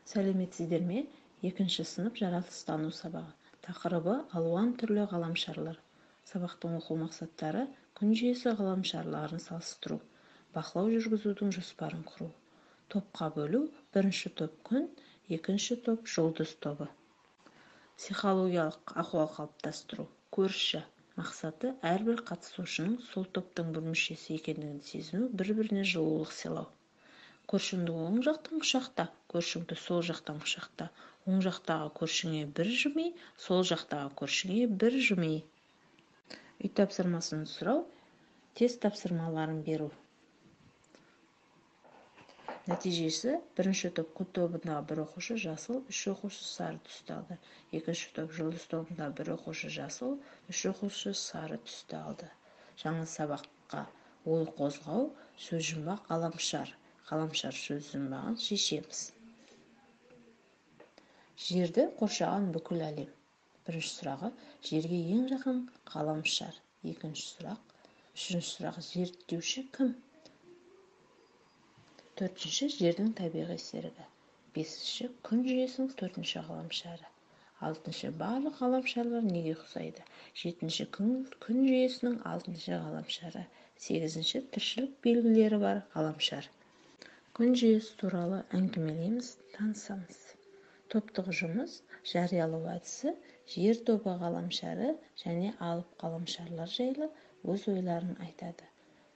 Сәлеметсіздер ме? 2 сынып жаратылыстану сабағы. Тақырыбы алуан түрлі ғаламшарлар. Сабақтың оқу мақсаттары күн жүйесі ғаламшарларын салыстыру, бақылау жүргізудің жоспарын құру. Топқа бөлу: бірінші топ күн, екінші топ жұлдыз тобы. Психологиялық ахуал қалыптастыру. Көрші мақсаты әрбір қатысушының сол топтың бір мүшесі екендігін сезіну, бір-біріне жылулық сыйлау. Көршіңді оң жақтан құшақта, көршіңді сол жақтан құшақта. Оң жақтағы көршіңе бір жымий, сол жақтағы көршіңе бір жымий. Үй тапсырмасын сұрау, тест тапсырмаларын беру. Нәтижесі: бірінші топ күн тобындағы бір оқушы жасыл, 3 оқушы сары түсті алды. Екінші топ жұлдыз тобындағы бір оқушы жасыл, 3 оқушы сары түсті алды. Жаңа сабаққа ой қозғау, сөз жұмбақ ғаламшар. Ғаламшар сөз жұмбағын шешеміз. Жерді қоршаған бүкіл әлем. Бірінші сұрағы: жерге ең жақын ғаламшар. Екінші сұрақ: үшінші сұрақ: зерттеуші кім? Төртінші: жердің табиғи серігі. Бесінші: күн жүйесінің 4-ші ғаламшары. Алтыншы: барлық ғаламшарлар неге ұқсайды? Жетінші: күн жүйесінің 6-ші ғаламшары. Сегізінші: тіршілік белгілері бар ғаламшар. Күн жүйесі туралы әңгімелейміз, танысамыз. Топтық жұмыс: жариялау әдісі, жер тобы ғаламшары және алып ғаламшарлар жайлы өз ойларын айтады.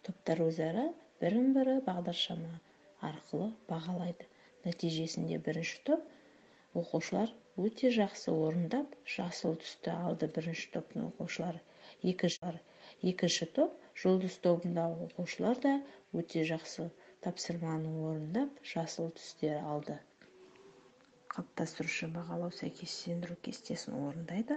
Топтар өзара бірін-бірі бағдаршама арқылы бағалайды. Нәтижесінде бірінші топ оқушылар өте жақсы орындап, жасыл түсті алды бірінші топтың оқушылары. Екінші топ жұлдыз тобындағы оқушылар да өте жақсы тапсырманы орындап, жасыл түстер алды. Қалыптастырушы бағалау сәйкестендіру кестесін орындайды.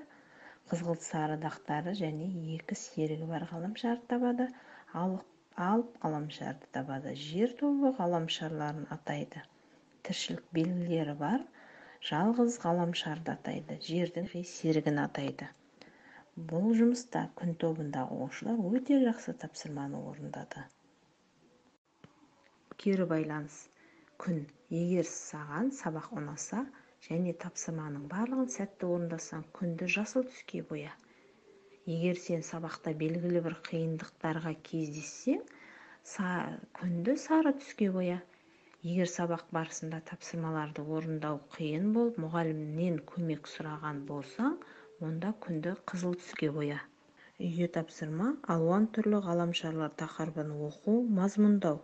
Қызғылт сары дақтары және 2 серігі бар ғаламшарды табады. Алып ғаламшарды табады. Жер тобы ғаламшарларын атайды. Тіршілік белгілері бар жалғыз ғаламшарды атайды. Жердің серігін атайды. Бұл жұмыста күн тобындағы оқушылар өте жақсы тапсырманы орындады. Кері байланыс: күн: егер саған сабақ ұнаса және тапсырманың барлығын сәтті орындасаң, күнді жасыл түске боя. Егер сен сабақта белгілі бір қиындықтарға кездессең, күнді сары түске боя. Егер сабақ барысында тапсырмаларды орындау қиын болып, мұғалімнен көмек сұраған болсаң, онда күнді қызыл түске боя. Үйге тапсырма: алуан түрлі ғаламшарлар тақырыбын оқу, мазмұндау.